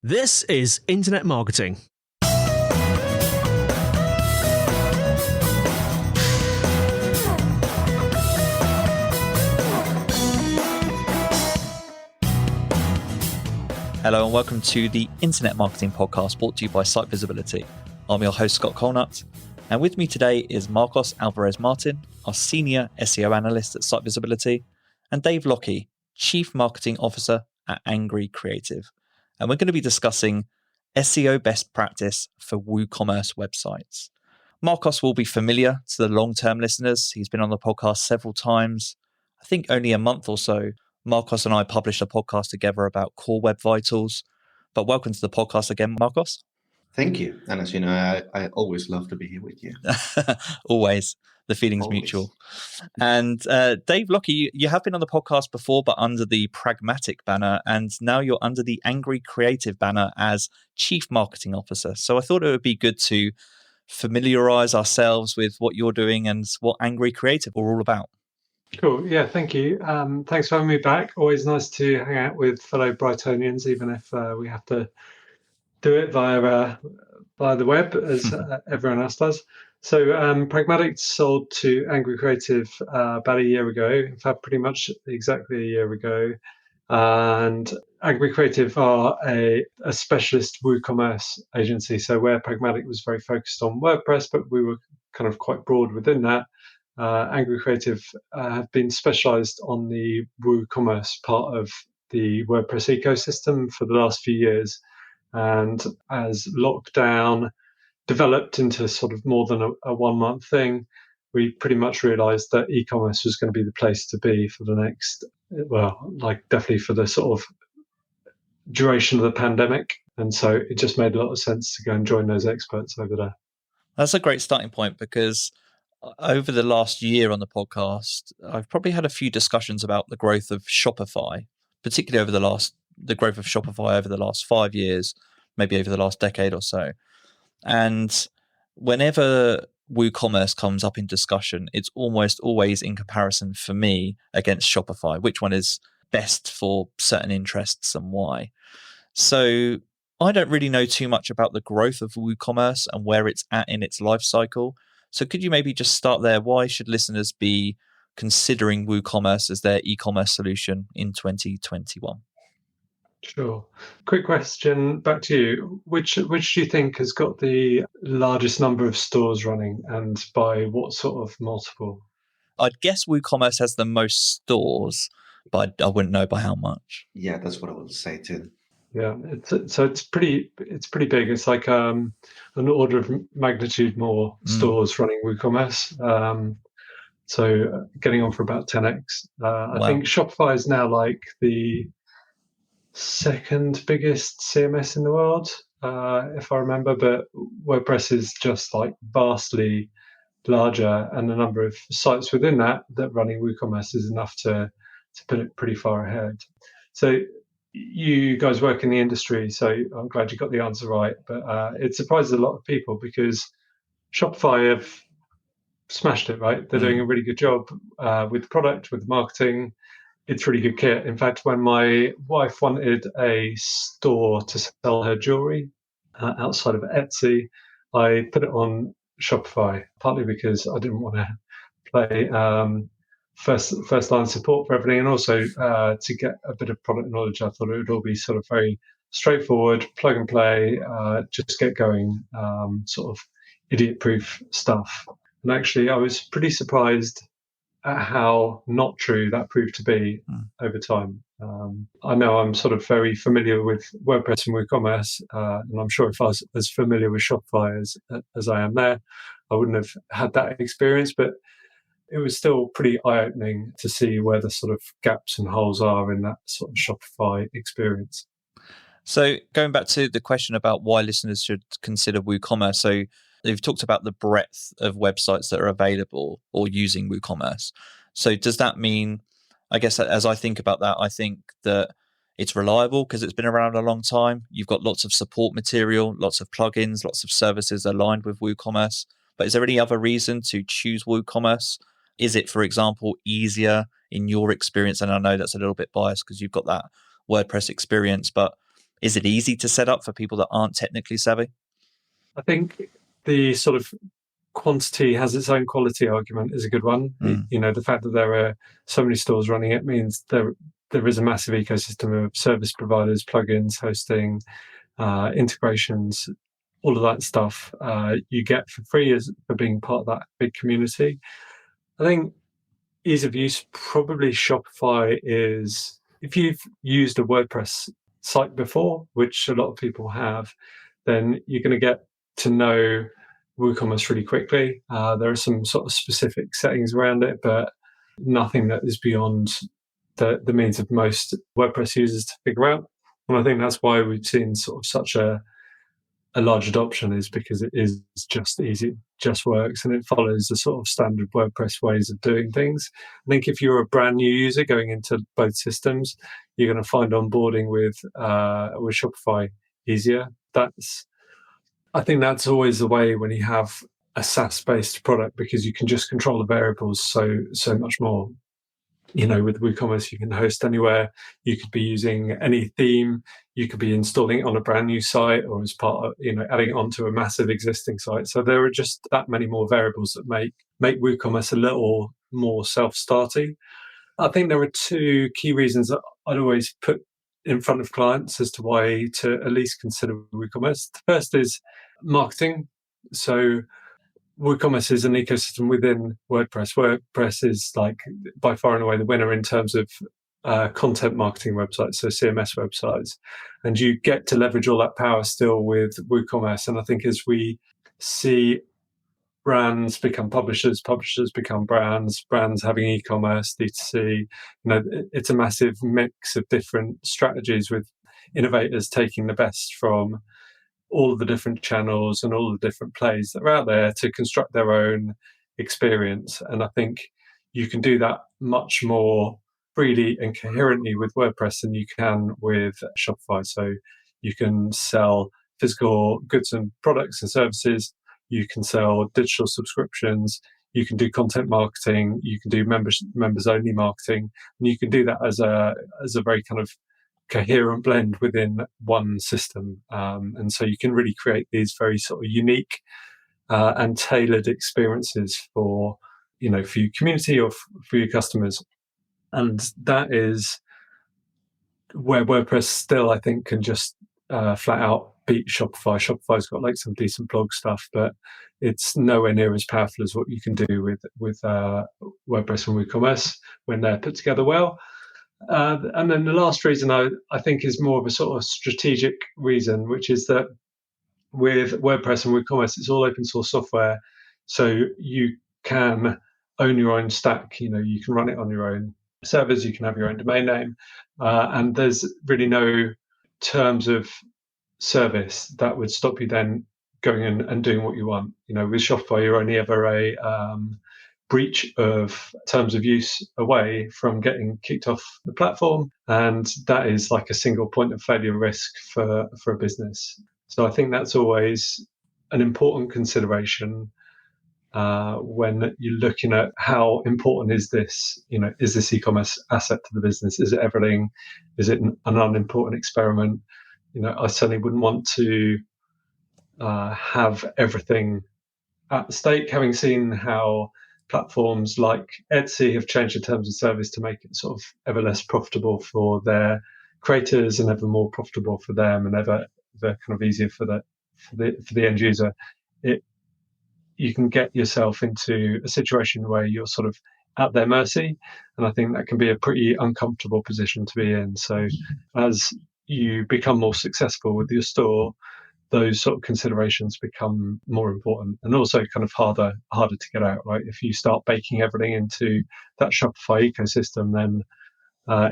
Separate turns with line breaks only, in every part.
This is Internet Marketing.
Hello and welcome to the Internet Marketing Podcast brought to you by Site Visibility. I'm your host, Scott Colnut, and with me today is Álvarez Martin, our Senior SEO Analyst at Site Visibility, and Dave Lockie, Chief Marketing Officer at Angry Creative. And we're going to be discussing SEO best practice for WooCommerce websites. Marcos will be familiar to the long-term listeners. He's been on the podcast several times. I think only a month or so, Marcos and I published a podcast together about core web vitals. But welcome to the podcast again, Marcos.
Thank you. And as you know, I always love to be here with you.
Always. The feeling's
Always.
mutual. And Dave Lockie, you have been on the podcast before, but under the Pragmatic banner, and now you're under the Angry Creative banner as Chief Marketing Officer. So I thought it would be good to familiarize ourselves with what you're doing and what Angry Creative are all about.
Cool. Yeah, thank you. Thanks for having me back. Always nice to hang out with fellow Brightonians, even if we have to do it via the web, as everyone else does. So Pragmatic sold to Angry Creative about a year ago. In fact, pretty much exactly a year ago. And Angry Creative are a specialist WooCommerce agency. So where Pragmatic was very focused on WordPress, but we were kind of quite broad within that. Angry Creative have been specialized on the WooCommerce part of the WordPress ecosystem for the last few years. And as lockdown developed into sort of more than a 1 month thing, we pretty much realized that e-commerce was going to be the place to be for the next, definitely for the sort of duration of the pandemic. And so it just made a lot of sense to go and join those experts over there. That's
a great starting point, because over the last year on the podcast, I've probably had a few discussions about the growth of Shopify, particularly over the growth of Shopify over the last 5 years, maybe over the last decade or so. And whenever WooCommerce comes up in discussion, it's almost always in comparison for me against Shopify, which one is best for certain interests and why. So I don't really know too much about the growth of WooCommerce and where it's at in its life cycle. So could you maybe just start there? Why should listeners be considering WooCommerce as their e-commerce solution in 2021?
Sure. Quick question back to you. Which do you think has got the largest number of stores running, and by what sort of multiple?
I'd guess WooCommerce has the most stores, but I wouldn't know by how much.
Yeah, that's what I would say too.
Yeah, it's pretty big. It's like an order of magnitude more stores running WooCommerce. So getting on for about 10x. Wow. I think Shopify is now like the second biggest CMS in the world, if I remember, but WordPress is just like vastly larger, and the number of sites within that running WooCommerce is enough to put it pretty far ahead. So you guys work in the industry, so I'm glad you got the answer right, but it surprises a lot of people because Shopify have smashed it, right? They're doing a really good job with the product, with the marketing. It's really good kit. In fact, when my wife wanted a store to sell her jewelry outside of Etsy, I put it on Shopify, partly because I didn't want to play first line support for everything, and also to get a bit of product knowledge. I thought it would all be sort of very straightforward, plug and play, just get going, sort of idiot-proof stuff. And actually, I was pretty surprised at how not true that proved to be over time. I know I'm sort of very familiar with WordPress and WooCommerce, and I'm sure if I was as familiar with Shopify as I am there, I wouldn't have had that experience, but it was still pretty eye-opening to see where the sort of gaps and holes are in that sort of Shopify experience.
So going back to the question about why listeners should consider WooCommerce, so you've talked about the breadth of websites that are available or using WooCommerce. So does that mean, I guess as I think about that, I think that it's reliable because it's been around a long time. You've got lots of support material, lots of plugins, lots of services aligned with WooCommerce. But is there any other reason to choose WooCommerce? Is it, for example, easier in your experience? And I know that's a little bit biased because you've got that WordPress experience, but Is it easy to set up for people that aren't technically savvy?
I think the sort of quantity has its own quality argument is a good one. The fact that there are so many stores running it means there is a massive ecosystem of service providers, plugins, hosting, integrations, all of that stuff you get for free for being part of that big community. I think ease of use, probably Shopify is, if you've used a WordPress site before, which a lot of people have, then you're going to get to know WooCommerce really quickly. There are some sort of specific settings around it, but nothing that is beyond the means of most WordPress users to figure out. And I think that's why we've seen sort of such a large adoption, is because it is just easy, just works, and it follows the sort of standard WordPress ways of doing things. I think if you're a brand new user going into both systems, you're going to find onboarding with Shopify easier. I think that's always the way when you have a SaaS-based product, because you can just control the variables so much more. With WooCommerce, you can host anywhere. You could be using any theme. You could be installing it on a brand new site, or as part of, adding it onto a massive existing site. So there are just that many more variables that make WooCommerce a little more self-starting. I think there are two key reasons that I'd always put in front of clients as to why to at least consider WooCommerce. The first is marketing. So WooCommerce is an ecosystem within WordPress. WordPress is by far and away the winner in terms of content marketing websites, so CMS websites. And you get to leverage all that power still with WooCommerce. And I think as we see brands become publishers, publishers become brands having e-commerce, D2C, it's a massive mix of different strategies, with innovators taking the best from all of the different channels and all the different plays that are out there to construct their own experience. And I think you can do that much more freely and coherently with WordPress than you can with Shopify. So you can sell physical goods and products and services. You can sell digital subscriptions. You can do content marketing. You can do members only marketing, and you can do that as a very kind of coherent blend within one system. And so you can really create these very sort of unique and tailored experiences for your community or for your customers. And that is where WordPress still, I think, can just flat out beat Shopify. Shopify's got some decent blog stuff, but it's nowhere near as powerful as what you can do with WordPress and WooCommerce when they're put together well. And then the last reason I think is more of a sort of strategic reason, which is that with WordPress and WooCommerce, it's all open source software. So you can own your own stack. You can run it on your own servers. You can have your own domain name. And there's really no terms of service that would stop you then going in and doing what you want. With Shopify, you're only ever a breach of terms of use away from getting kicked off the platform, and that is like a single point of failure risk for a business. So I think that's always an important consideration when you're looking at how important is this e-commerce asset to the business? Is it everything? Is it an unimportant experiment? I certainly wouldn't want to have everything at stake, having seen how platforms like Etsy have changed the terms of service to make it sort of ever less profitable for their creators and ever more profitable for them, and ever kind of easier for the end user. You can get yourself into a situation where you're sort of at their mercy, and I think that can be a pretty uncomfortable position to be in. So as you become more successful with your store, those sort of considerations become more important, and also kind of harder to get out, right? If you start baking everything into that Shopify ecosystem, then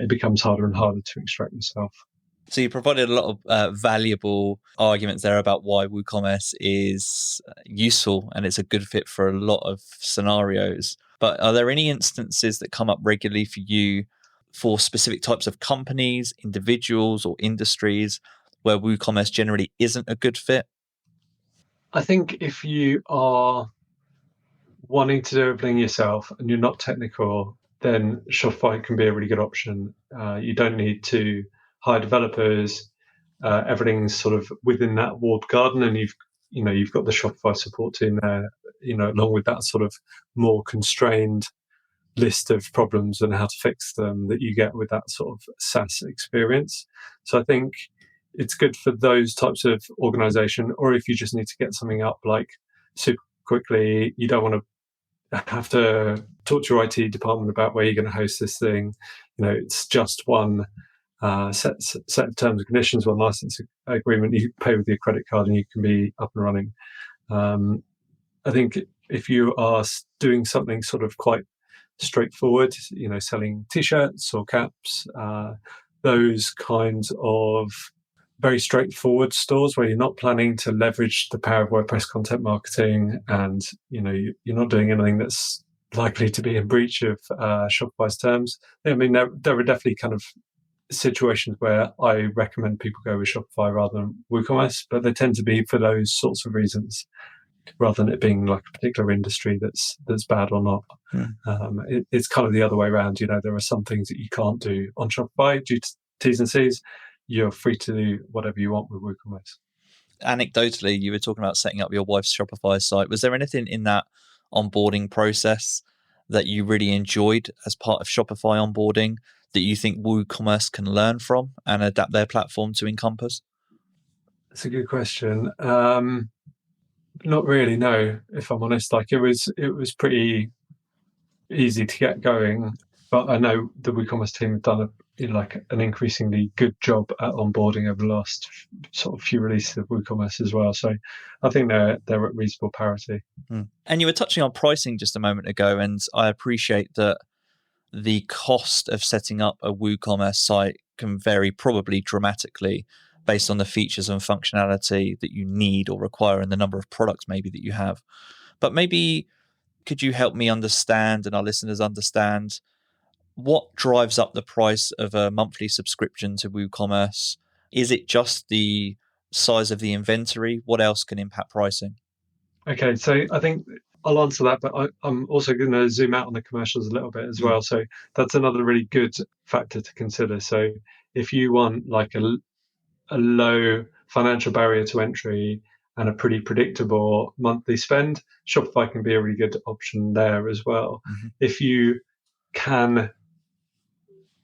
it becomes harder and harder to extract yourself.
So you provided a lot of valuable arguments there about why WooCommerce is useful and it's a good fit for a lot of scenarios. But are there any instances that come up regularly for you for specific types of companies, individuals, or industries where WooCommerce generally isn't a good fit?
I think if you are wanting to do everything yourself and you're not technical, then Shopify can be a really good option. You don't need to hire developers. everything's sort of within that walled garden, and you've got the Shopify support team there, along with that sort of more constrained list of problems and how to fix them that you get with that sort of SaaS experience. So I think it's good for those types of organization, or if you just need to get something up like super quickly, you don't want to have to talk to your IT department about where you're going to host this thing. It's just one set of terms and conditions, one license agreement. You pay with your credit card and you can be up and running. I think if you are doing something sort of quite straightforward, selling t-shirts or caps, those kinds of very straightforward stores where you're not planning to leverage the power of WordPress content marketing, and you're not doing anything that's likely to be in breach of Shopify's terms. I mean, there are definitely kind of situations where I recommend people go with Shopify rather than WooCommerce, but they tend to be for those sorts of reasons, rather than it being like a particular industry that's bad or not. It's kind of the other way around. There are some things that you can't do on Shopify due to T's and C's. You're free to do whatever you want with WooCommerce.
Anecdotally, you were talking about setting up your wife's Shopify site. Was there anything in that onboarding process that you really enjoyed as part of Shopify onboarding that you think WooCommerce can learn from and adapt their platform to encompass?
That's a good question. Not really, no, if I'm honest. Like it was pretty easy to get going, but I know the WooCommerce team have done an increasingly good job at onboarding over the last sort of few releases of WooCommerce as well. So I think they're at reasonable parity.
And you were touching on pricing just a moment ago, and I appreciate that the cost of setting up a WooCommerce site can vary probably dramatically based on the features and functionality that you need or require and the number of products maybe that you have. But maybe could you help me understand and our listeners understand what drives up the price of a monthly subscription to WooCommerce? Is it just the size of the inventory? What else can impact pricing?
Okay, so I think I'll answer that, but I'm also going to zoom out on the commercials a little bit as well. So that's another really good factor to consider. So if you want like a low financial barrier to entry and a pretty predictable monthly spend, Shopify can be a really good option there as well. If you can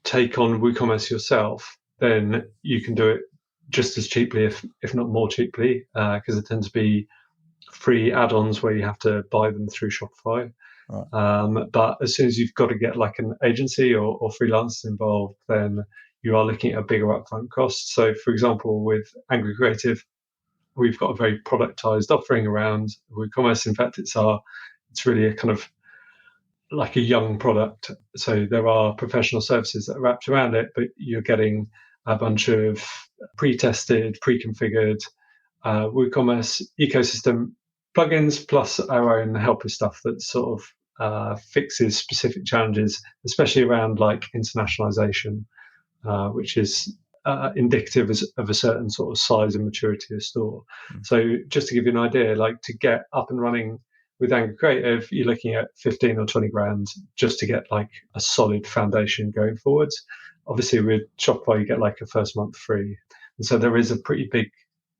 take on WooCommerce yourself, then you can do it just as cheaply, if not more cheaply, because it tends to be free add-ons where you have to buy them through Shopify. Right. But as soon as you've got to get like an agency or freelancers involved, then you are looking at a bigger upfront cost. So, for example, with Angry Creative, we've got a very productized offering around WooCommerce. In fact, it's really a kind of like a young product. So there are professional services that are wrapped around it, but you're getting a bunch of pre-tested, pre-configured WooCommerce ecosystem plugins, plus our own helper stuff that sort of fixes specific challenges, especially around like internationalization, which is indicative of a certain sort of size and maturity of store. So just to give you an idea, like to get up and running with Angry Creative, you're looking at 15 or 20 grand just to get like a solid foundation going forwards. Obviously with Shopify, you get like a first month free. And so there is a pretty big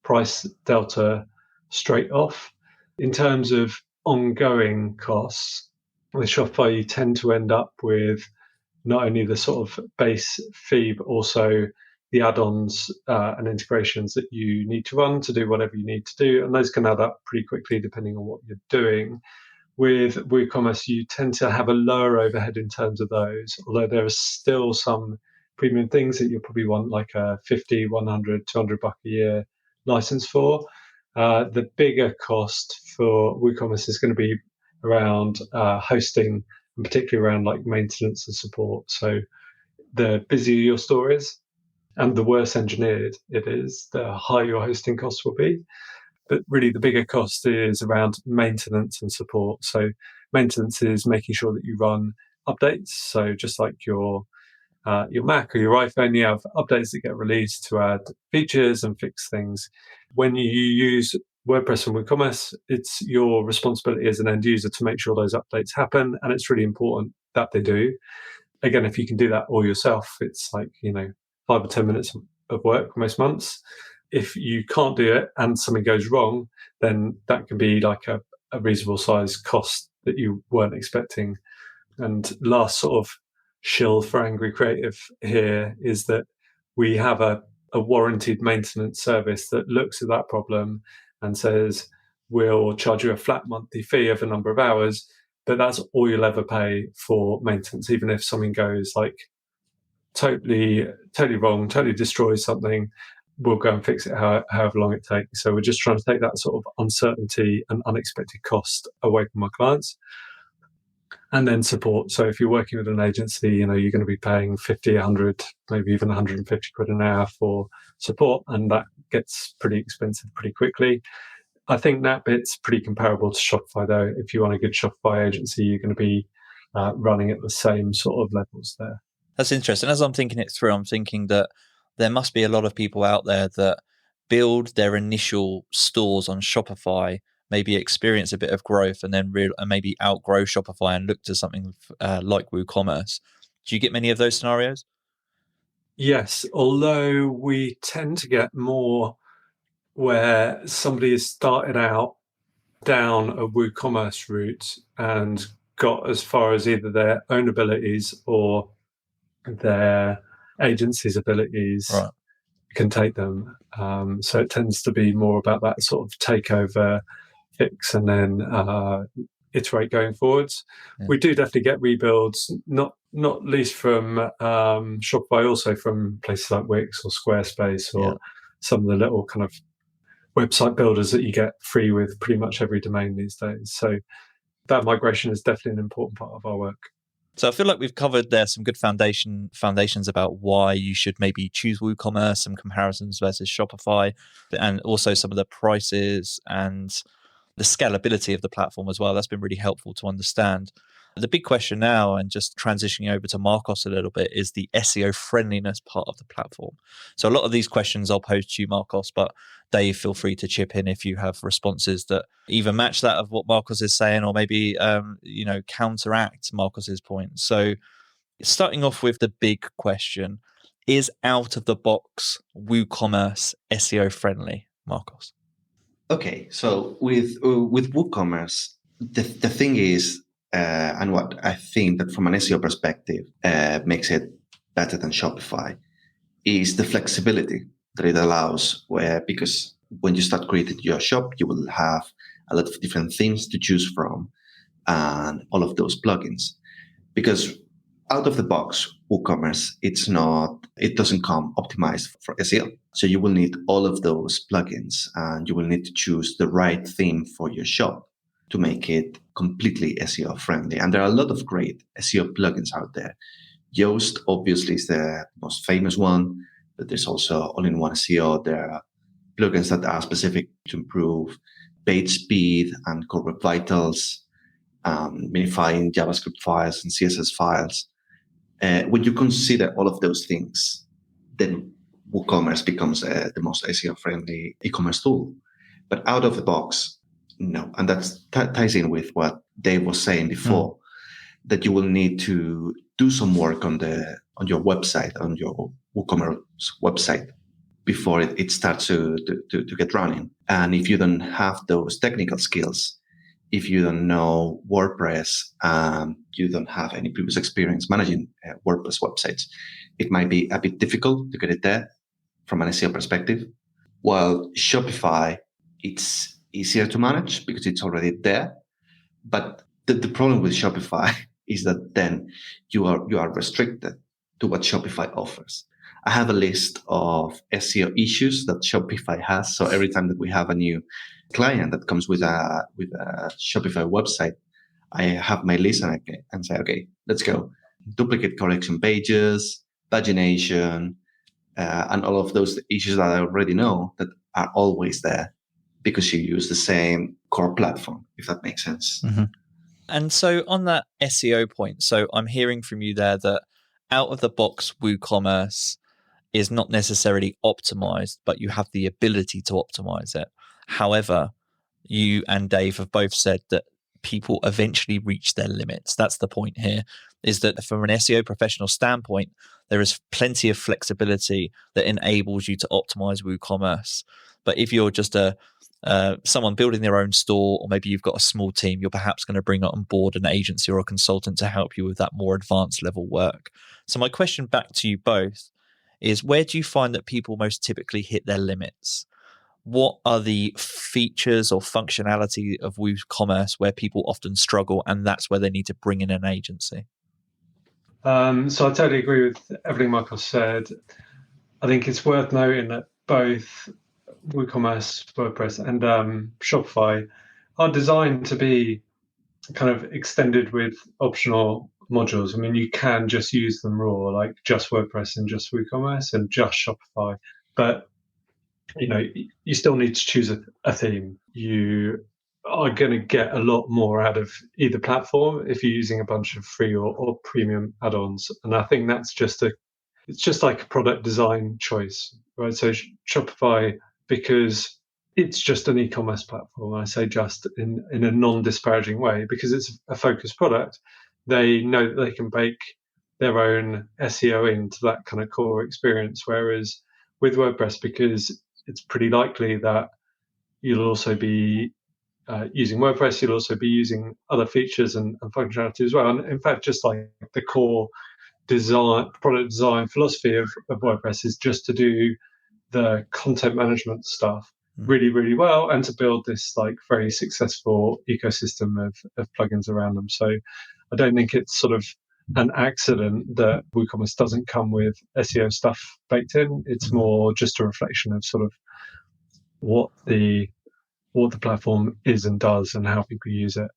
price delta straight off. In terms of ongoing costs, with Shopify, you tend to end up with not only the sort of base fee, but also the add-ons and integrations that you need to run to do whatever you need to do. And those can add up pretty quickly depending on what you're doing. With WooCommerce, you tend to have a lower overhead in terms of those, although there are still some premium things that you'll probably want like a 50, 100, 200 buck a year license for. The bigger cost for WooCommerce is going to be around hosting, and particularly around like maintenance and support. So the busier your store is and the worse engineered it is, the higher your hosting costs will be. But really the bigger cost is around maintenance and support. So maintenance is making sure that you run updates. So just like your Mac or your iPhone, you have updates that get released to add features and fix things. When you use WordPress and WooCommerce, it's your responsibility as an end user to make sure those updates happen, and it's really important that they do. Again, if you can do that all yourself, it's like 5 or 10 minutes of work most months. If you can't do it and something goes wrong, then that can be like a reasonable size cost that you weren't expecting. And last sort of shill for angry creative here is that we have a warranted maintenance service that looks at that problem and says, we'll charge you a flat monthly fee of a number of hours, but that's all you'll ever pay for maintenance. Even if something goes like totally wrong, totally destroys something, we'll go and fix it however long it takes. So we're just trying to take that sort of uncertainty and unexpected cost away from our clients. And then support. So if you're working with an agency, you're going to be paying 50, 100, maybe even 150 quid an hour for support, and that gets pretty expensive pretty quickly. I think that bit's pretty comparable to Shopify, though. If you want a good Shopify agency, you're going to be running at the same sort of levels there.
That's interesting. As I'm thinking it through, I'm thinking that there must be a lot of people out there that build their initial stores on Shopify, maybe experience a bit of growth, and then maybe outgrow Shopify and look to something like WooCommerce. Do you get many of those scenarios?
Yes, although we tend to get more where somebody has started out down a WooCommerce route and got as far as either their own abilities or their agency's abilities can take them. So it tends to be more about that sort of takeover, fix, and then iterate going forwards. Yeah. We do definitely get rebuilds, not least from Shopify, also from places like Wix or Squarespace or some of the little kind of website builders that you get free with pretty much every domain these days. So that migration is definitely an important part of our work.
So I feel like we've covered there some good foundations about why you should maybe choose WooCommerce, some comparisons versus Shopify, and also some of the prices and the scalability of the platform as well. That's been really helpful to understand. The big question now, and just transitioning over to Marcos a little bit, is the SEO friendliness part of the platform. So a lot of these questions I'll pose to you, Marcos, but Dave, feel free to chip in if you have responses that either match that of what Marcos is saying, or maybe counteract Marcos's point. So starting off with the big question, is out of the box WooCommerce SEO friendly, Marcos?
Okay, so with WooCommerce, the thing is, and what I think that from an SEO perspective makes it better than Shopify, is the flexibility that it allows, because when you start creating your shop, you will have a lot of different themes to choose from and all of those plugins. Because out of the box, WooCommerce, it doesn't come optimized for SEO. So you will need all of those plugins, and you will need to choose the right theme for your shop to make it completely SEO friendly. And there are a lot of great SEO plugins out there. Yoast obviously is the most famous one, but there's also all-in-one SEO. There are plugins that are specific to improve page speed and core web vitals, minifying JavaScript files and CSS files. When you consider all of those things, then WooCommerce becomes the most SEO-friendly e-commerce tool. But out of the box, no. And that ties in with what Dave was saying before, that you will need to do some work on your website, on your WooCommerce website, before it starts to get running. And if you don't have those technical skills, if you don't know WordPress, you don't have any previous experience managing WordPress websites, it might be a bit difficult to get it there from an SEO perspective. While Shopify, it's easier to manage because it's already there. But the problem with Shopify is that then you are restricted to what Shopify offers. I have a list of SEO issues that Shopify has. So every time that we have a new client that comes with a Shopify website, I have my list and say, okay, let's go. Duplicate collection pages, pagination, and all of those issues that I already know that are always there because you use the same core platform, if that makes sense.
Mm-hmm. And so on that SEO point, so I'm hearing from you there that out of the box WooCommerce is not necessarily optimized, but you have the ability to optimize it. However, you and Dave have both said that people eventually reach their limits. That's the point here. is that from an SEO professional standpoint, there is plenty of flexibility that enables you to optimize WooCommerce. But if you're just someone building their own store, or maybe you've got a small team, you're perhaps going to bring on board an agency or a consultant to help you with that more advanced level work. So my question back to you both is, where do you find that people most typically hit their limits? What are the features or functionality of WooCommerce where people often struggle, and that's where they need to bring in an agency?
So I totally agree with everything Marcos said. I think it's worth noting that both WooCommerce, WordPress, and Shopify are designed to be kind of extended with optional modules. I mean, you can just use them raw, like just WordPress and just WooCommerce and just Shopify. But, you still need to choose a theme. You are going to get a lot more out of either platform if you're using a bunch of free or premium add-ons. And I think that's it's just like a product design choice, right? So Shopify, because it's just an e-commerce platform, I say just in a non-disparaging way, because it's a focused product, they know that they can bake their own SEO into that kind of core experience. Whereas with WordPress, because it's pretty likely that you'll also be using WordPress, you'll also be using other features and functionality as well. And in fact, just like the core product design philosophy of WordPress is just to do the content management stuff really, really well, and to build this like very successful ecosystem of plugins around them. So I don't think it's sort of an accident that WooCommerce doesn't come with SEO stuff baked in. It's more just a reflection of sort of what the platform is and does and how people use it.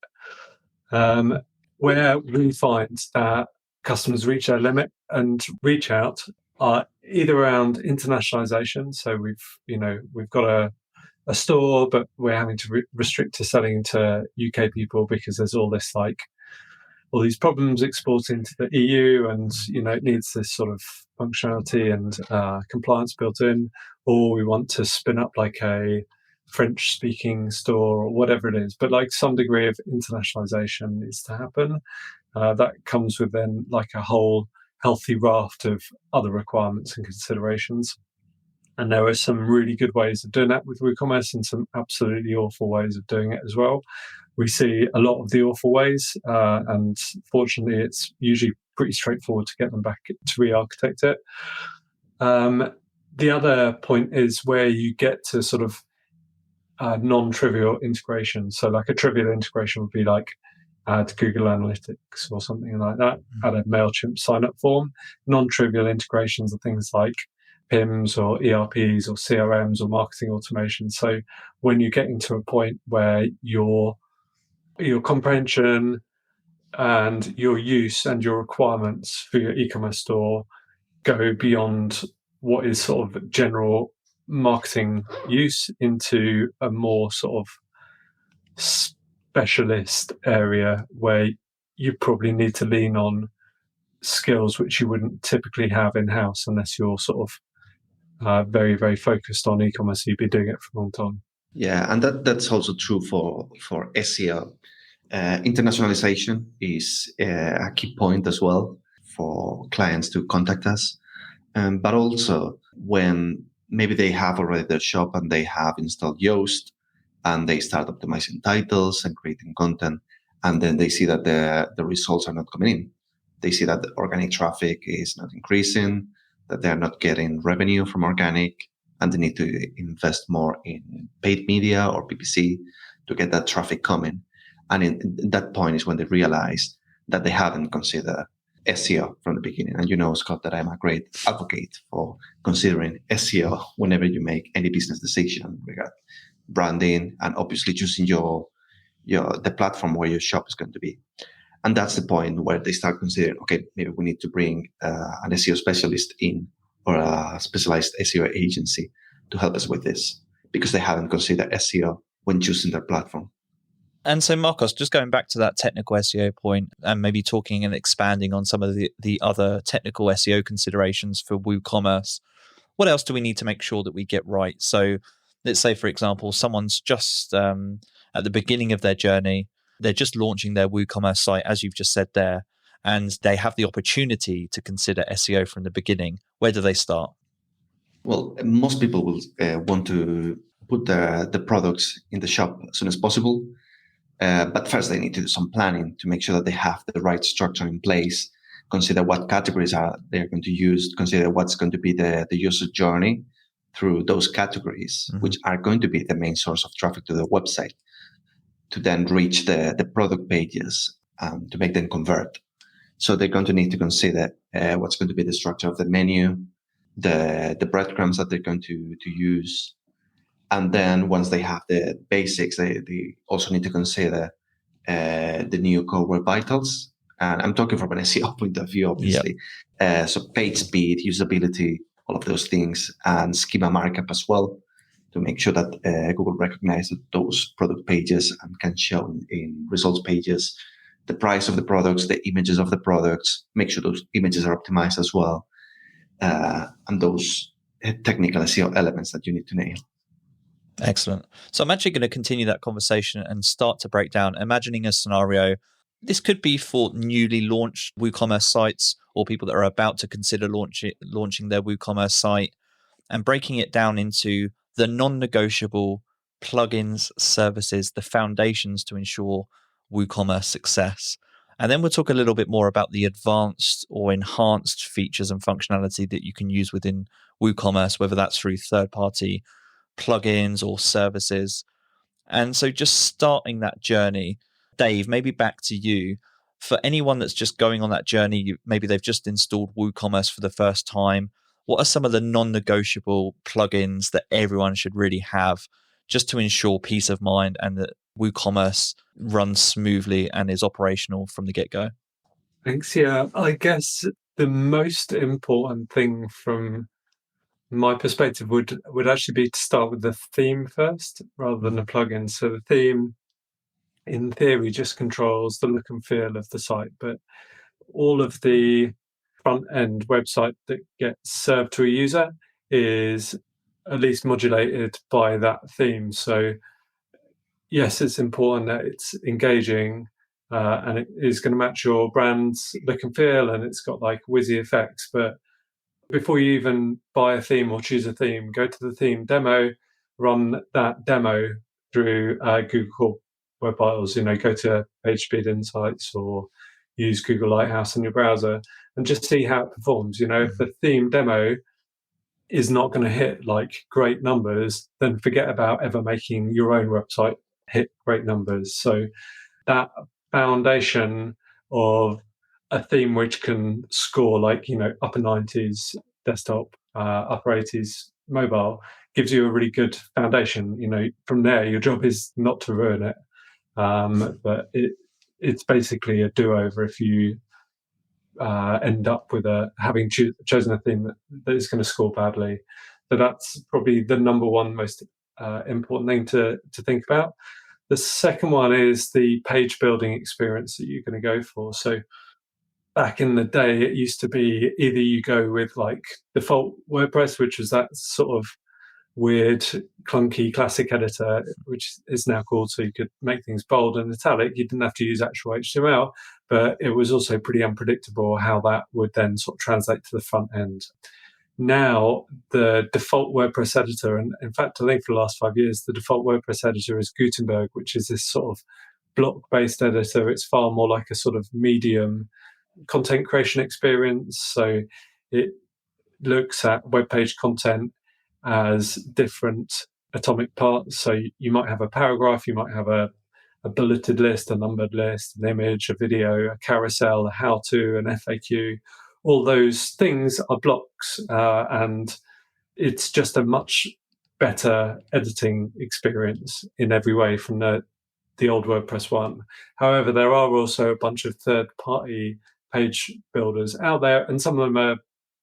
Where we find that customers reach their limit and reach out are either around internationalization. So we've got a store, but we're having to restrict to selling to UK people because there's all these problems exporting to the EU, and it needs this sort of functionality and compliance built in. Or we want to spin up like a French-speaking store or whatever it is, but like some degree of internationalization needs to happen. That comes with then like a whole healthy raft of other requirements and considerations. And there are some really good ways of doing that with WooCommerce and some absolutely awful ways of doing it as well. We see a lot of the awful ways, and fortunately, it's usually pretty straightforward to get them back to re-architect it. The other point is where you get to sort of non-trivial integration. So like a trivial integration would be like add Google Analytics or something like that, add a MailChimp sign-up form. Non-trivial integrations are things like PIMs or ERPs or CRMs or marketing automation. So when you're getting to a point where your comprehension and your use and your requirements for your e-commerce store go beyond what is sort of general marketing use into a more sort of specialist area where you probably need to lean on skills which you wouldn't typically have in-house unless you're sort of very, very focused on e-commerce. You've been doing it for a long time.
Yeah, and that's also true for SEO. Internationalization is a key point as well for clients to contact us. But also when maybe they have already their shop and they have installed Yoast and they start optimizing titles and creating content, and then they see that the results are not coming in. They see that the organic traffic is not increasing, that they're not getting revenue from organic, and they need to invest more in paid media or PPC to get that traffic coming. And in that point is when they realize that they haven't considered SEO from the beginning. And Scott, that I'm a great advocate for considering SEO whenever you make any business decision regarding branding and obviously choosing the platform where your shop is going to be. And that's the point where they start considering, okay, maybe we need to bring an SEO specialist in or a specialized SEO agency to help us with this, because they haven't considered SEO when choosing their platform.
And so, Marcos, just going back to that technical SEO point and maybe talking and expanding on some of the other technical SEO considerations for WooCommerce, what else do we need to make sure that we get right? So let's say, for example, someone's just at the beginning of their journey, they're just launching their WooCommerce site, as you've just said there, and they have the opportunity to consider SEO from the beginning, where do they start?
Well, most people will want to put the products in the shop as soon as possible. But first, they need to do some planning to make sure that they have the right structure in place, consider what categories they're going to use, consider what's going to be the user journey through those categories, which are going to be the main source of traffic to the website, to then reach the product pages to make them convert. So they're going to need to consider what's going to be the structure of the menu, the breadcrumbs that they're going to use. And then once they have the basics, they also need to consider the new core web vitals. And I'm talking from an SEO point of view, obviously. Yep. So page speed, usability, all of those things, and schema markup as well, to make sure that Google recognizes those product pages and can show in results pages the price of the products, the images of the products, make sure those images are optimized as well, and those technical SEO elements that you need to nail.
Excellent. So I'm actually going to continue that conversation and start to break down, imagining a scenario. This could be for newly launched WooCommerce sites or people that are about to consider launching their WooCommerce site, and breaking it down into the non-negotiable plugins, services, the foundations to ensure WooCommerce success. And then we'll talk a little bit more about the advanced or enhanced features and functionality that you can use within WooCommerce, whether that's through third-party plugins or services. And so just starting that journey, Dave, maybe back to you. For anyone that's just going on that journey, maybe they've just installed WooCommerce for the first time, what are some of the non-negotiable plugins that everyone should really have just to ensure peace of mind and that WooCommerce runs smoothly and is operational from the get-go?
Thanks. Yeah, I guess the most important thing from my perspective would actually be to start with the theme first rather than a plugin. So the theme, in theory, just controls the look and feel of the site, but all of the front-end website that gets served to a user is at least modulated by that theme. So yes, it's important that it's engaging and it is going to match your brand's look and feel, and it's got like whizzy effects. But before you even buy a theme or choose a theme, go to the theme demo, run that demo through Google Web Vitals. Go to PageSpeed Insights or use Google Lighthouse in your browser and just see how it performs. If the theme demo is not going to hit like great numbers, then forget about ever making your own website hit great numbers. So that foundation of a theme which can score like, upper 90s desktop, upper 80s mobile gives you a really good foundation. From there, your job is not to ruin it. But it's basically a do-over if you end up with having chosen a theme that is going to score badly. So that's probably the number one most important thing to think about. The second one is the page building experience that you're going to go for. So back in the day, it used to be either you go with like default WordPress, which was that sort of weird, clunky classic editor, which is now called, so you could make things bold and italic. You didn't have to use actual HTML, but it was also pretty unpredictable how that would then sort of translate to the front end. Now, the default WordPress editor, and in fact, I think for the last 5 years, the default WordPress editor is Gutenberg, which is this sort of block-based editor. It's far more like a sort of medium content creation experience. So it looks at web page content as different atomic parts. So you might have a paragraph, you might have a bulleted list, a numbered list, an image, a video, a carousel, a how-to, an FAQ. All those things are blocks, and it's just a much better editing experience in every way from the old WordPress one. However, there are also a bunch of third-party page builders out there, and some of them are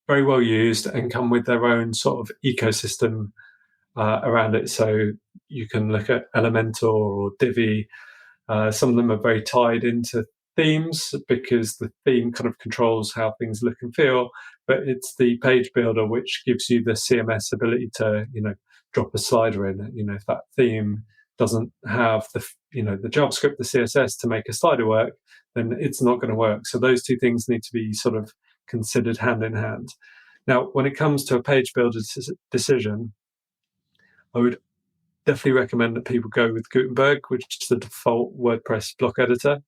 very well used and come with their own sort of ecosystem around it. So you can look at Elementor or Divi. Some of them are very tied into themes because the theme kind of controls how things look and feel, but it's the page builder which gives you the CMS ability to, drop a slider in. If that theme doesn't have the JavaScript, the CSS to make a slider work, then it's not going to work. So those two things need to be sort of considered hand in hand. Now, when it comes to a page builder decision, I would definitely recommend that people go with Gutenberg, which is the default WordPress block editor.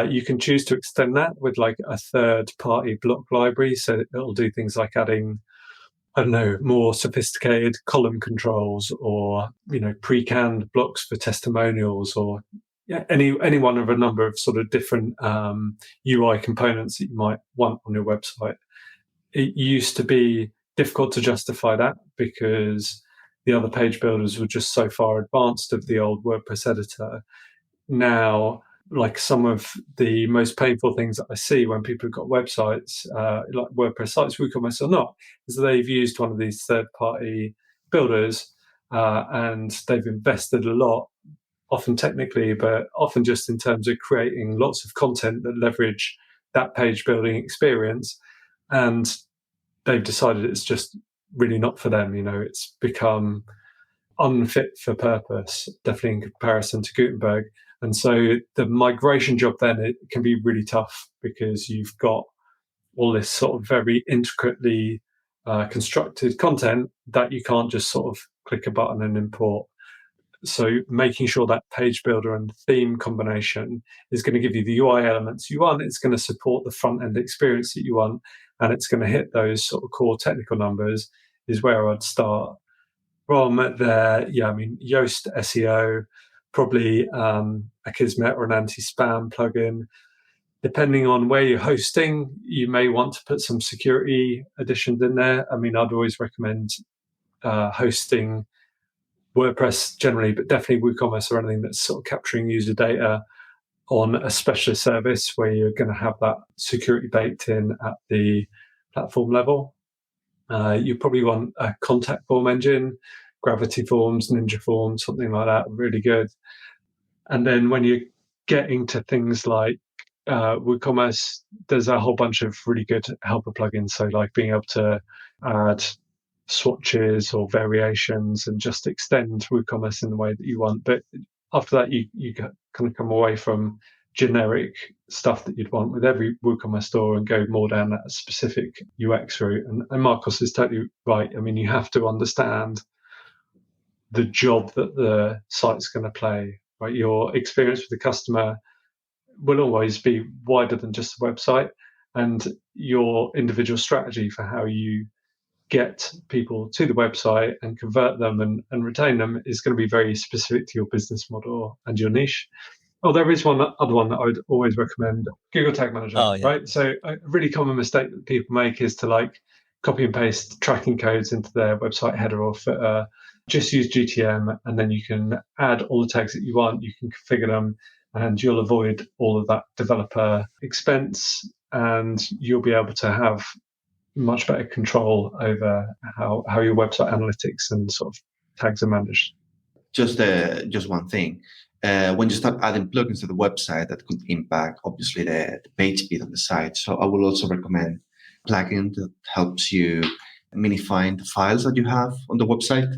You can choose to extend that with like a third-party block library, so it'll do things like adding, I don't know, more sophisticated column controls, or pre-canned blocks for testimonials, or any one of a number of sort of different UI components that you might want on your website. It used to be difficult to justify that because the other page builders were just so far advanced of the old WordPress editor. Now, like some of the most painful things that I see when people have got websites, like WordPress sites, WooCommerce or not, is that they've used one of these third-party builders and they've invested a lot, often technically, but often just in terms of creating lots of content that leverage that page building experience. And they've decided it's just really not for them. It's become unfit for purpose, definitely in comparison to Gutenberg. And so the migration job then, it can be really tough because you've got all this sort of very intricately constructed content that you can't just sort of click a button and import. So making sure that page builder and theme combination is going to give you the UI elements you want, it's going to support the front end experience that you want, and it's going to hit those sort of core technical numbers is where I'd start. From there, Yoast SEO, probably a Kismet or an anti-spam plugin. Depending on where you're hosting, you may want to put some security additions in there. I'd always recommend hosting WordPress generally, but definitely WooCommerce or anything that's sort of capturing user data on a specialist service where you're going to have that security baked in at the platform level. You probably want a contact form engine, Gravity Forms, Ninja Forms, something like that, really good. And then when you're getting to things like WooCommerce, there's a whole bunch of really good helper plugins. So like being able to add swatches or variations and just extend WooCommerce in the way that you want. But after that, you kind of come away from generic stuff that you'd want with every WooCommerce store and go more down that specific UX route. And Marcos is totally right. You have to understand the job that the site's going to play, right? Your experience with the customer will always be wider than just the website, and your individual strategy for how you get people to the website and convert them and retain them is going to be very specific to your business model and your niche. Oh, there is one other one that I would always recommend, Google Tag Manager, right? So a really common mistake that people make is to like copy and paste tracking codes into their website header or footer. Just use GTM, and then you can add all the tags that you want, you can configure them, and you'll avoid all of that developer expense, and you'll be able to have much better control over how your website analytics and sort of tags are managed.
Just one thing. When you start adding plugins to the website, that could impact, obviously, the page speed on the site. So I will also recommend a plugin that helps you minifying the files that you have on the website.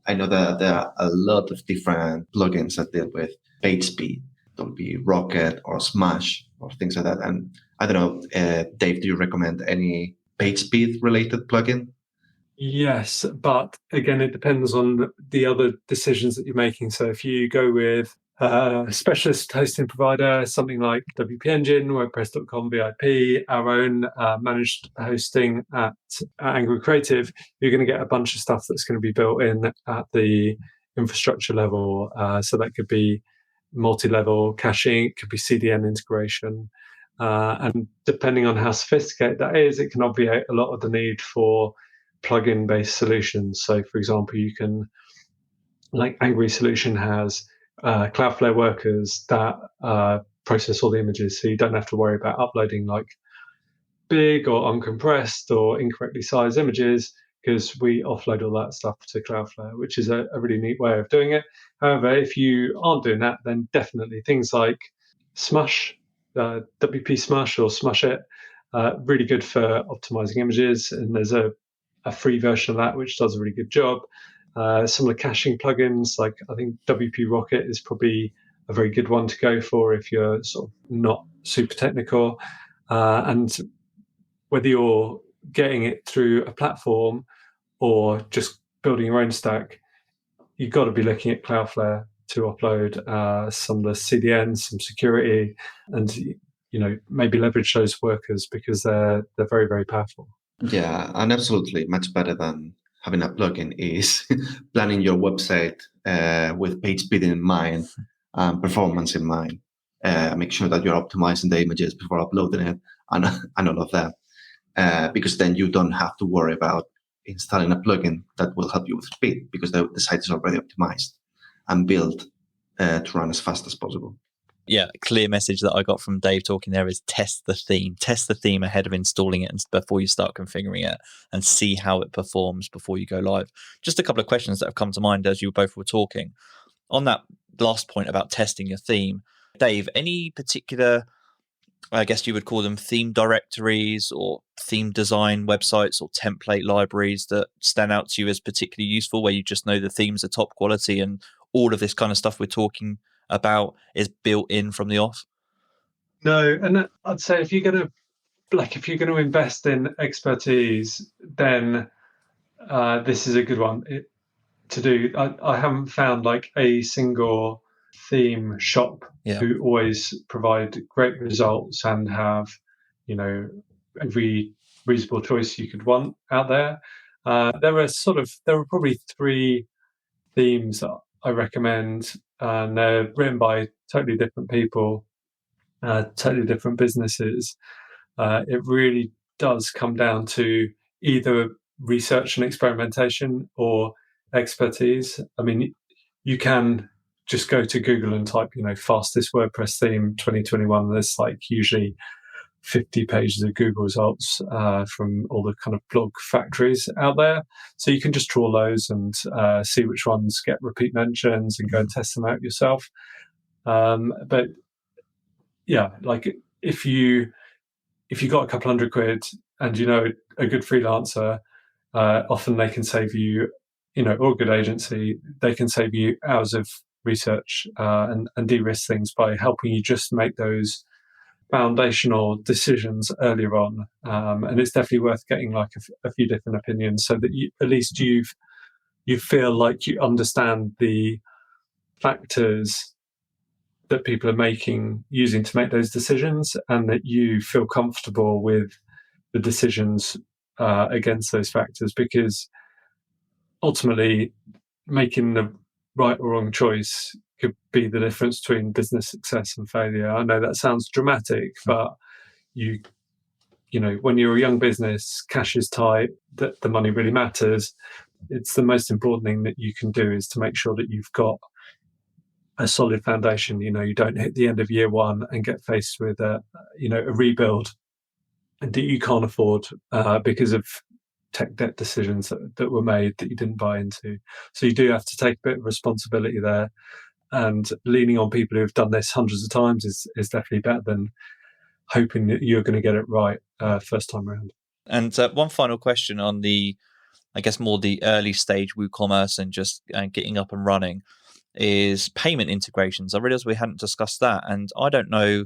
I know that there are a lot of different plugins that deal with page speed. There'll be Rocket or Smash or things like that. And I don't know, Dave, do you recommend any page speed related plugin?
Yes, but again, it depends on the other decisions that you're making. So if you go with a specialist hosting provider, something like WP Engine, WordPress.com VIP, our own managed hosting at Angry Creative, you're going to get a bunch of stuff that's going to be built in at the infrastructure level. So that could be multi-level caching, it could be CDN integration. And depending on how sophisticated that is, it can obviate a lot of the need for plugin-based solutions. So, for example, you can, like Angry Solution has Cloudflare workers that process all the images, so you don't have to worry about uploading like big or uncompressed or incorrectly sized images, because we offload all that stuff to Cloudflare, which is a really neat way of doing it. However, if you aren't doing that, then definitely things like Smush, WP Smush or Smush It, really good for optimizing images, and there's a free version of that which does a really good job. Some of the caching plugins, like I think WP Rocket is probably a very good one to go for if you're sort of not super technical. And whether you're getting it through a platform or just building your own stack, you've got to be looking at Cloudflare to upload some of the CDNs, some security, and maybe leverage those workers because they're very, very powerful.
Yeah, and absolutely much better than having a plugin is planning your website with page speed in mind and performance in mind. Make sure that you're optimizing the images before uploading it and all of that. Because then you don't have to worry about installing a plugin that will help you with speed because the site is already optimized and built to run as fast as possible.
Yeah, clear message that I got from Dave talking there is test the theme. Test the theme ahead of installing it and before you start configuring it, and see how it performs before you go live. Just a couple of questions that have come to mind as you both were talking. On that last point about testing your theme, Dave, any particular, I guess you would call them theme directories or theme design websites or template libraries that stand out to you as particularly useful, where you just know the themes are top quality and all of this kind of stuff we're talking about is built in from the off?
No, and I'd say if you're going to invest in expertise, then this is a good one to do. I haven't found like a single theme shop who always provide great results and have every reasonable choice you could want out there. There are probably 3 themes that I recommend, and they're written by totally different people, totally different businesses. It really does come down to either research and experimentation or expertise. I mean, you can just go to Google and type, fastest WordPress theme 2021. There's like usually 50 pages of Google results from all the kind of blog factories out there. So you can just draw those and see which ones get repeat mentions and go and test them out yourself. But yeah, like if you got a couple £100 and a good freelancer, often they can save you, or a good agency, they can save you hours of research and de-risk things by helping you just make those foundational decisions earlier on. And it's definitely worth getting like a few different opinions so that at least you feel like you understand the factors that people are using to make those decisions, and that you feel comfortable with the decisions against those factors, because ultimately making the right or wrong choice could be the difference between business success and failure. I know that sounds dramatic, but when you're a young business, cash is tight, that the money really matters. It's the most important thing that you can do is to make sure that you've got a solid foundation. You don't hit the end of year 1 and get faced with a rebuild that you can't afford because of tech debt decisions that were made that you didn't buy into. So you do have to take a bit of responsibility there, and leaning on people who have done this hundreds of times is definitely better than hoping that you're going to get it right first time around.
And one final question on the, I guess, more the early stage WooCommerce and just getting up and running is payment integrations. I realized we hadn't discussed that, and I don't know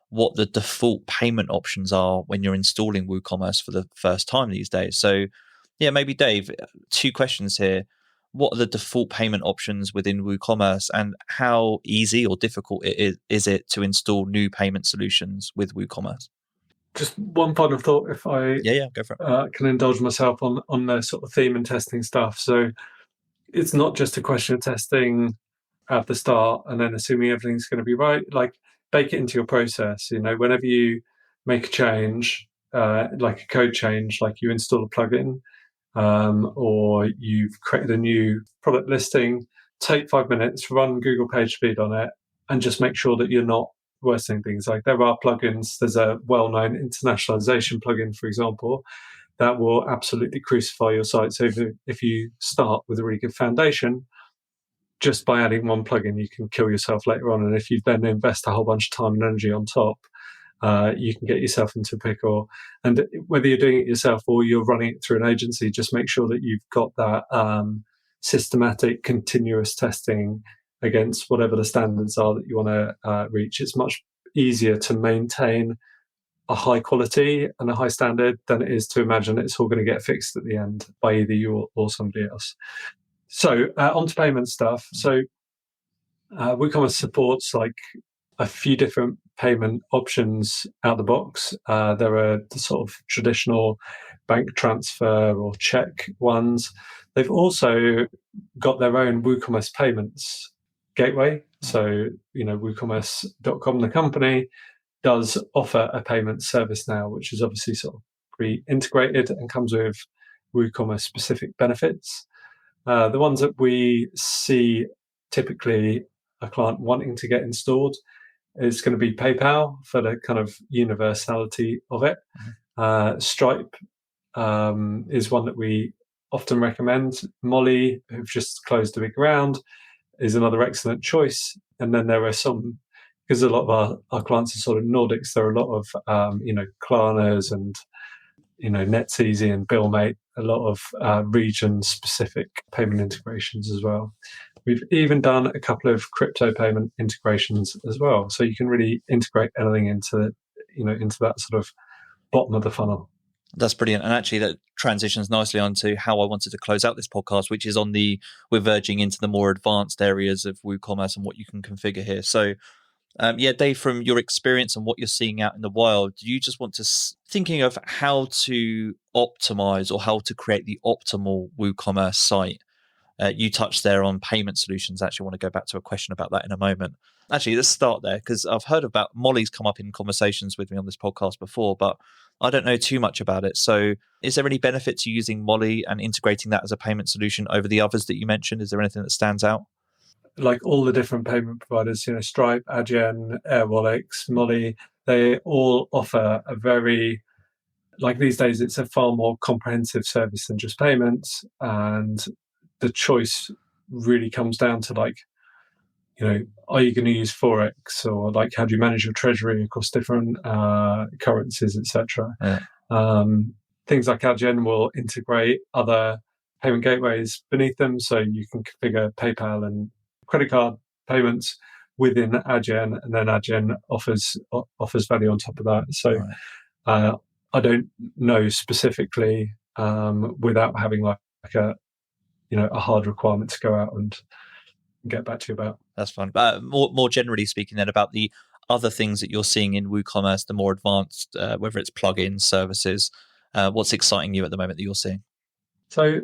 what the default payment options are when you're installing WooCommerce for the first time these days. So yeah, maybe Dave, 2 questions here. What are the default payment options within WooCommerce, and how easy or difficult is it to install new payment solutions with WooCommerce?
Just one final thought, if I
go for it.
Can indulge myself on the sort of theme and testing stuff. So it's not just a question of testing at the start and then assuming everything's going to be right. Like, bake it into your process. Whenever you make a change, like a code change, like you install a plugin, or you've created a new product listing, take 5 minutes, run Google PageSpeed on it, and just make sure that you're not worsening things. Like, there are plugins. There's a well-known internationalization plugin, for example, that will absolutely crucify your site. So if you start with a really good foundation, just by adding one plugin, you can kill yourself later on. And if you then invest a whole bunch of time and energy on top, you can get yourself into a pickle. And whether you're doing it yourself or you're running it through an agency, just make sure that you've got that systematic, continuous testing against whatever the standards are that you want to reach. It's much easier to maintain a high quality and a high standard than it is to imagine it's all going to get fixed at the end by either you or somebody else. So on to payment stuff. So WooCommerce supports like a few different payment options out the box. There are the sort of traditional bank transfer or check ones. They've also got their own WooCommerce payments gateway. So, WooCommerce.com, the company, does offer a payment service now, which is obviously sort of pre-integrated and comes with WooCommerce specific benefits. The ones that we see typically a client wanting to get installed is going to be PayPal for the kind of universality of it. Stripe is one that we often recommend. Molly, who've just closed a big round, is another excellent choice. And then there are some, because a lot of our clients are sort of Nordics, there are a lot of, Klarnas and, NetEasy and BillMate, a lot of region-specific payment integrations as well. We've even done a couple of crypto payment integrations as well. So you can really integrate anything into that sort of bottom of the funnel.
That's brilliant. And actually that transitions nicely onto how I wanted to close out this podcast, which is we're verging into the more advanced areas of WooCommerce and what you can configure here. So Dave, from your experience and what you're seeing out in the wild, do you just want to thinking of how to optimize or how to create the optimal WooCommerce site? You touched there on payment solutions. Actually, I want to go back to a question about that in a moment. Actually, let's start there because I've heard about Molly's come up in conversations with me on this podcast before, but I don't know too much about it. So is there any benefit to using Molly and integrating that as a payment solution over the others that you mentioned? Is there anything that stands out?
Like all the different payment providers, Stripe, Adyen, Airwallex, Molly, they all offer a very, like these days, it's a far more comprehensive service than just payments. And the choice really comes down to are you going to use Forex, or how do you manage your treasury across different currencies, etc. Yeah. Things like Adyen will integrate other payment gateways beneath them, so you can configure PayPal and credit card payments within Adyen, and then Adyen offers value on top of that. So I don't know specifically without having a hard requirement to go out and get back to you about.
That's fine. But more generally speaking then about the other things that you're seeing in WooCommerce, the more advanced, whether it's plugins, services, what's exciting you at the moment that you're seeing?
So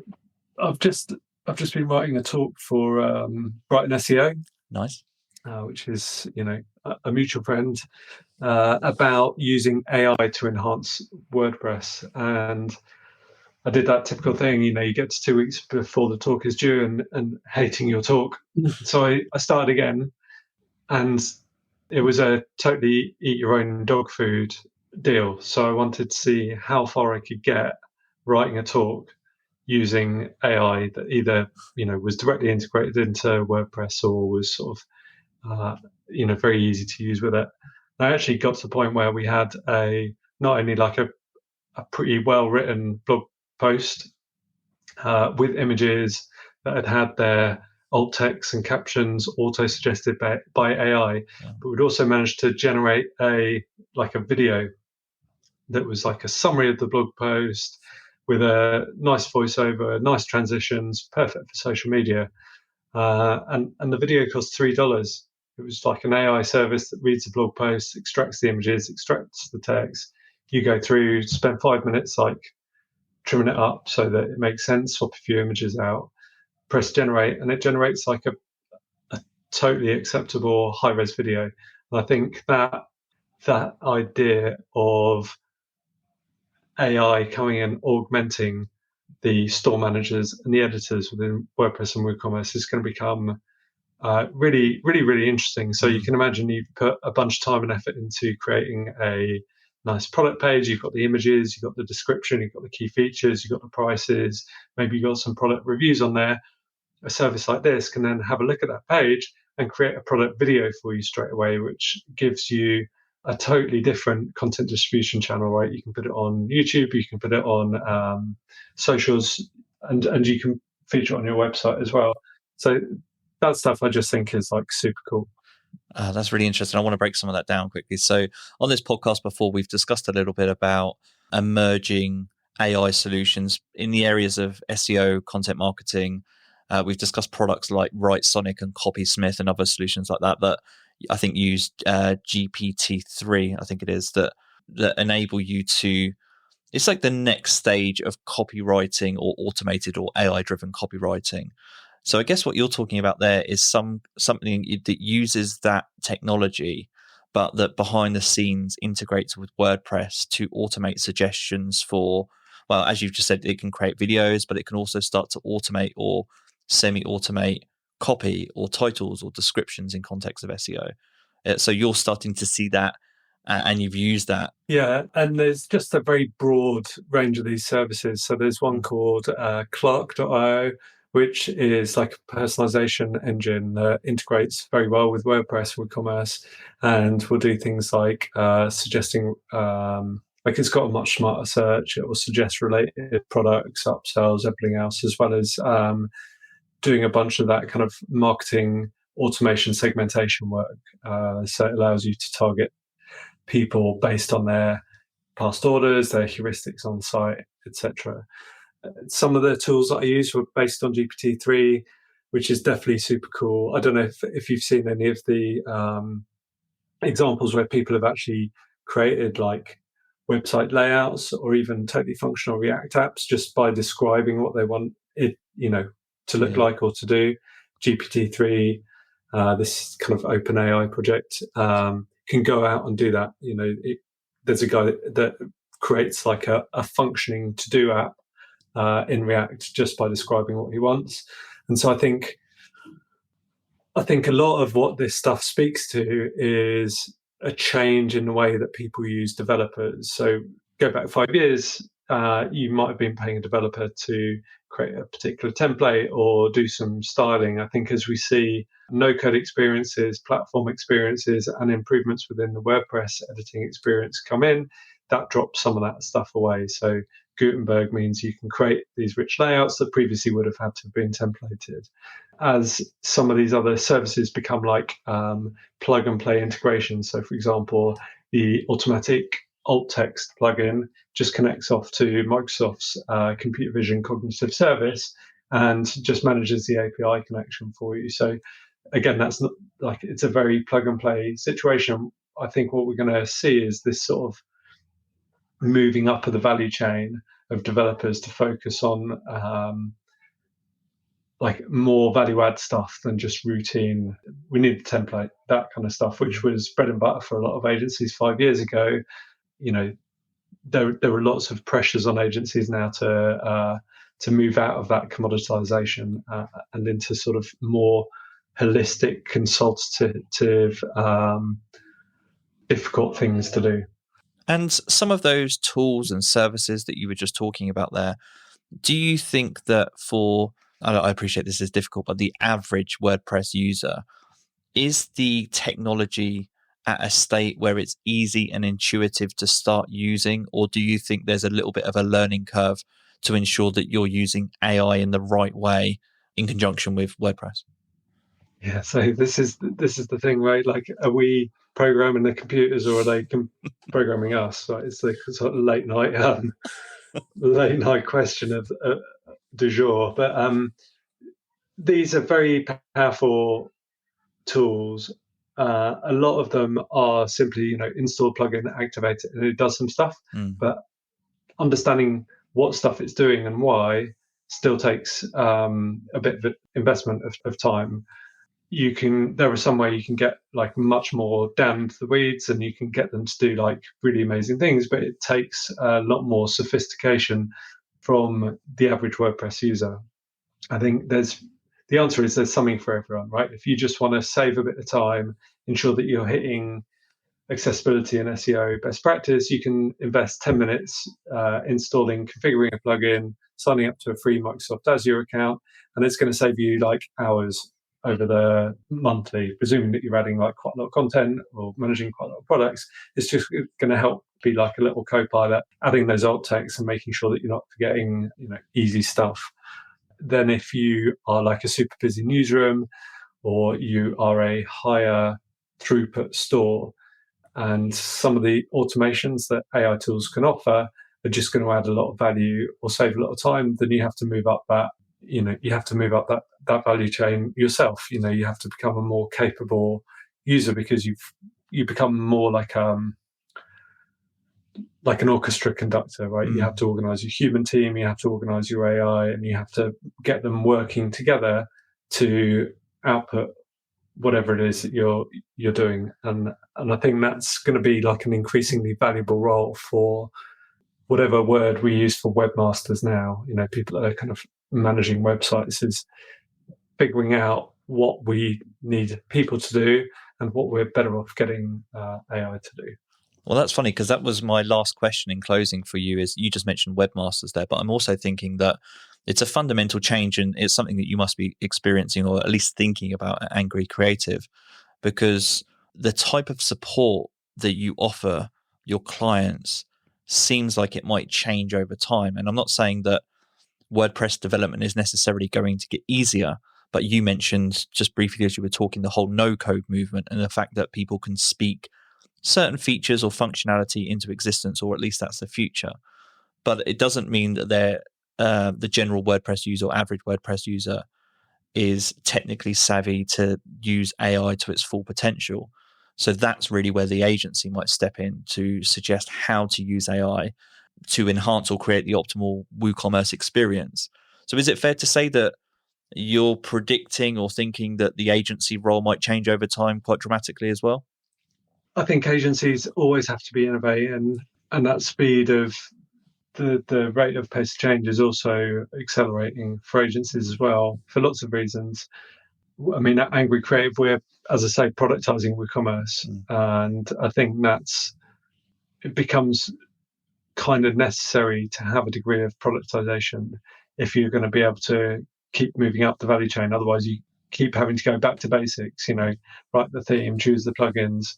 I've just been writing a talk for Brighton SEO.
Nice.
Which is, a mutual friend, about using AI to enhance WordPress. And I did that typical thing, you get to 2 weeks before the talk is due and hating your talk. So I started again, and it was a totally eat your own dog food deal. So I wanted to see how far I could get writing a talk using AI that either, was directly integrated into WordPress or was sort of, very easy to use with it. And I actually got to the point where we had not only a pretty well-written blog post with images that had their alt text and captions auto-suggested by AI, but we'd also managed to generate a video that was like a summary of the blog post with a nice voiceover, nice transitions, perfect for social media. And the video cost $3. It was like an AI service that reads the blog post, extracts the images, extracts the text. You go through, spend 5 minutes trimming it up so that it makes sense, swap a few images out, press generate, and it generates a totally acceptable high-res video. And I think that idea of AI coming in, augmenting the store managers and the editors within WordPress and WooCommerce is going to become really, really, really interesting. So you can imagine you've put a bunch of time and effort into creating a nice product page. You've got the images, you've got the description, you've got the key features, you've got the prices, maybe you've got some product reviews on there. A service like this can then have a look at that page and create a product video for you straight away, which gives you a totally different content distribution channel, right? You can put it on YouTube, you can put it on socials, and you can feature on your website as well. So that stuff I just think is like super cool.
That's really interesting. I want to break some of that down quickly. So on this podcast before, we've discussed a little bit about emerging AI solutions in the areas of SEO, content marketing. We've discussed products like WriteSonic and Copysmith and other solutions like that I think use GPT-3, I think it is, that enable you to, it's like the next stage of copywriting or automated or AI-driven copywriting. So I guess what you're talking about there is something that uses that technology, but that behind the scenes integrates with WordPress to automate suggestions for, well, as you've just said, it can create videos, but it can also start to automate or semi-automate copy or titles or descriptions in context of SEO. So you're starting to see that and you've used that.
Yeah, and there's just a very broad range of these services. So there's one called Clark.io, which is like a personalization engine that integrates very well with WordPress, WooCommerce, and will do things like suggesting, like it's got a much smarter search. It will suggest related products, upsells, everything else, as well as doing a bunch of that kind of marketing automation segmentation work. So it allows you to target people based on their past orders, their heuristics on site, etc. Some of the tools that I use were based on GPT-3, which is definitely super cool. I don't know if you've seen any of the examples where people have actually created like website layouts or even totally functional React apps just by describing what they want it, to look like or to do. GPT-3, this kind of open AI project, can go out and do that. There's a guy that creates like a functioning to-do app in React just by describing what he wants. And so I think a lot of what this stuff speaks to is a change in the way that people use developers. So go back 5 years, you might have been paying a developer to create a particular template or do some styling. I think as we see no-code experiences, platform experiences, and improvements within the WordPress editing experience come in, that drops some of that stuff away. So Gutenberg means you can create these rich layouts that previously would have had to have been templated. As some of these other services become like plug and play integration. So for example, the automatic alt text plugin just connects off to Microsoft's computer vision cognitive service and just manages the API connection for you. So again, that's not like it's a very plug and play situation. I think what we're going to see is this sort of moving up of the value chain of developers to focus on like more value add stuff than just routine. We need a template, that kind of stuff, which was bread and butter for a lot of agencies 5 years ago. There were lots of pressures on agencies now to move out of that commoditization and into sort of more holistic, consultative, difficult things to do.
And some of those tools and services that you were just talking about there, do you think that I appreciate this is difficult, but the average WordPress user, is the technology at a state where it's easy and intuitive to start using, or do you think there's a little bit of a learning curve to ensure that you're using AI in the right way in conjunction with WordPress?
Yeah, so this is the thing, right? Like, are we programming the computers or are they programming us? Right? It's the sort of late night question of du jour. But these are very powerful tools. A lot of them are simply, install plugin, activate it, and it does some stuff. But understanding what stuff it's doing and why still takes a bit of investment of time. There are some way you can get like much more down into the weeds and you can get them to do like really amazing things, but it takes a lot more sophistication from the average WordPress user. I think the answer is there's something for everyone, right? If you just want to save a bit of time, ensure that you're hitting accessibility and SEO best practice, you can invest 10 minutes installing, configuring a plugin, signing up to a free Microsoft Azure account, and it's going to save you like hours over the monthly, presuming that you're adding like quite a lot of content or managing quite a lot of products. It's just going to help be like a little co-pilot, adding those alt texts and making sure that you're not forgetting, easy stuff. than if you are like a super busy newsroom or you are a higher throughput store. And some of the automations that AI tools can offer are just going to add a lot of value or save a lot of time. Then you have to move up that, that value chain yourself. You have to become a more capable user because you become more like an orchestra conductor, right? You have to organize your human team, you have to organize your AI, and you have to get them working together to output whatever it is that you're doing. And I think that's going to be like an increasingly valuable role for whatever word we use for webmasters now. People that are kind of managing websites, is figuring out what we need people to do and what we're better off getting AI to do.
Well, that's funny, because that was my last question in closing for you. Is you just mentioned webmasters there, but I'm also thinking that it's a fundamental change, and it's something that you must be experiencing or at least thinking about at Angry Creative, because the type of support that you offer your clients seems like it might change over time. And I'm not saying that WordPress development is necessarily going to get easier, but you mentioned just briefly as you were talking the whole no-code movement and the fact that people can speak certain features or functionality into existence, or at least that's the future. But it doesn't mean that the general WordPress user or average WordPress user is technically savvy to use AI to its full potential. So that's really where the agency might step in to suggest how to use AI to enhance or create the optimal WooCommerce experience. So is it fair to say that you're predicting or thinking that the agency role might change over time quite dramatically as well?
I think agencies always have to be innovating, and that speed of the rate of pace of change is also accelerating for agencies as well, for lots of reasons. I mean, at Angry Creative, we're, as I say, productizing WooCommerce, and I think it becomes kind of necessary to have a degree of productization if you're going to be able to keep moving up the value chain. Otherwise, you keep having to go back to basics, write the theme, choose the plugins.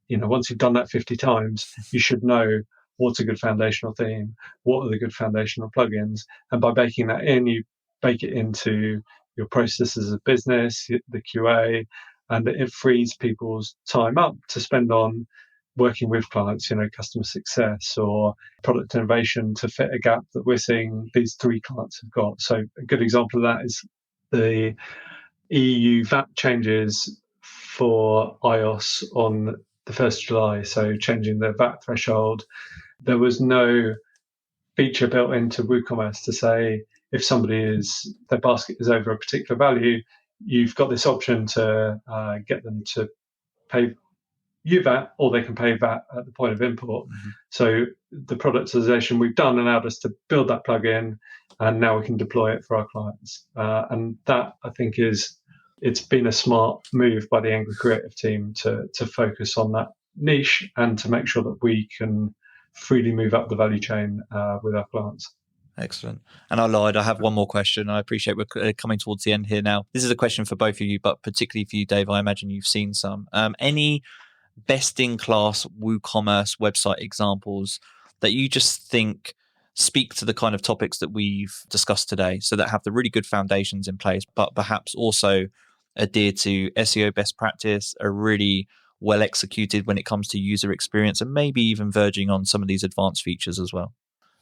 Once you've done that 50 times, you should know what's a good foundational theme, what are the good foundational plugins. And by baking that in, you bake it into your processes of business, the QA, and it frees people's time up to spend on working with clients, customer success or product innovation to fit a gap that we're seeing these 3 clients have got. So a good example of that is the EU VAT changes for iOS on the 1st of July, so changing the VAT threshold. There was no feature built into WooCommerce to say if their basket is over a particular value, you've got this option to get them to pay you VAT, or they can pay VAT at the point of import. So the productization we've done allowed us to build that plugin, and now we can deploy it for our clients. And that, I think, it's been a smart move by the Angry Creative team to focus on that niche and to make sure that we can freely move up the value chain with our clients.
Excellent. And I lied. I have one more question. I appreciate we're coming towards the end here now. This is a question for both of you, but particularly for you, Dave. I imagine you've seen some. Any best-in-class WooCommerce website examples that you just think speak to the kind of topics that we've discussed today, so that have the really good foundations in place, but perhaps also adhere to SEO best practice, are really well executed when it comes to user experience, and maybe even verging on some of these advanced features as well?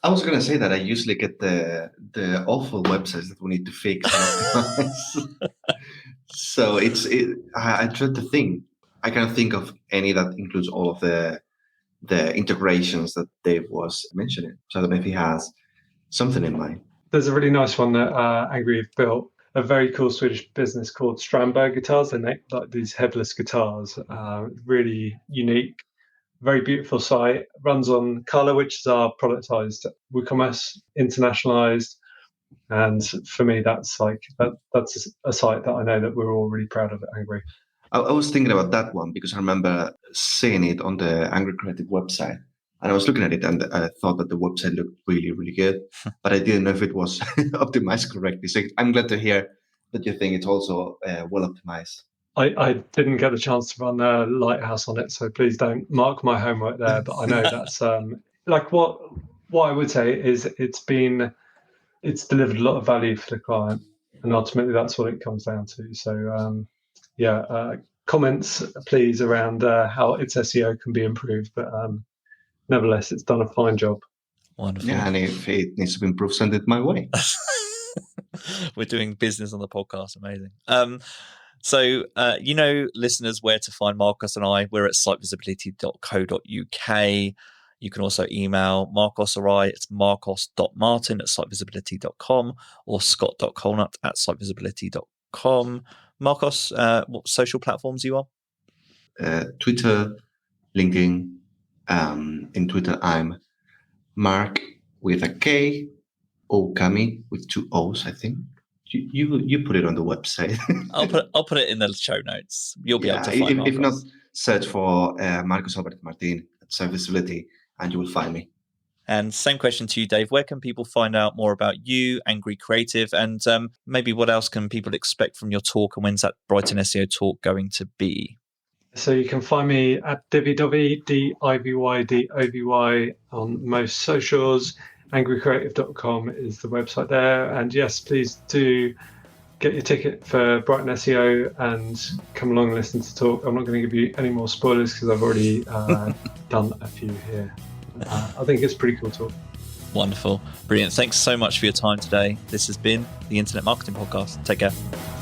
I was going to say that I usually get the awful websites that we need to fix. So I try to think. I can't think of any that includes all of the integrations that Dave was mentioning. So I don't know if he has something in mind.
There's a really nice one that Angry have built. A very cool Swedish business called Strandberg Guitars. They make like these headless guitars, really unique, very beautiful site. Runs on Color, which is our productized WooCommerce, internationalized. And for me, that's that's a site that I know that we're all really proud of at Angry.
I was thinking about that one because I remember seeing it on the Angry Creative website. And I was looking at it and I thought that the website looked really, really good, but I didn't know if it was optimized correctly. So I'm glad to hear that you think it's also well optimized.
I didn't get a chance to run a Lighthouse on it, so please don't mark my homework there. But I know that's like what I would say is it's been it's delivered a lot of value for the client, and ultimately that's what it comes down to. So comments please around how its SEO can be improved, but nevertheless, it's done a fine job.
Wonderful.
Yeah, and if it needs to be improved, send it my way.
We're doing business on the podcast. Amazing. So, listeners, where to find Marcos and I. We're at sitevisibility.co.uk. You can also email Marcos or I. It's marcos.martin at sitevisibility.com or scott.colnut@sitevisibility.com. Marcos, what social platforms are you on?
Twitter, LinkedIn. In Twitter, I'm Mark with a K, Okami with 2 O's, I think. You put it on the website.
I'll put it in the show notes. You'll be able to find Marcos.
If not, search for Marcos Martin at Site Visibility and you will find me.
And same question to you, Dave. Where can people find out more about you, Angry Creative, and maybe what else can people expect from your talk, and when's that Brighton SEO talk going to be?
So you can find me at Divydovi, DIVYDOVY on most socials. angrycreative.com is the website there. And yes, please do get your ticket for Brighton SEO and come along and listen to talk. I'm not going to give you any more spoilers because I've already done a few here. I think it's a pretty cool talk.
Wonderful. Brilliant. Thanks so much for your time today. This has been the Internet Marketing Podcast. Take care.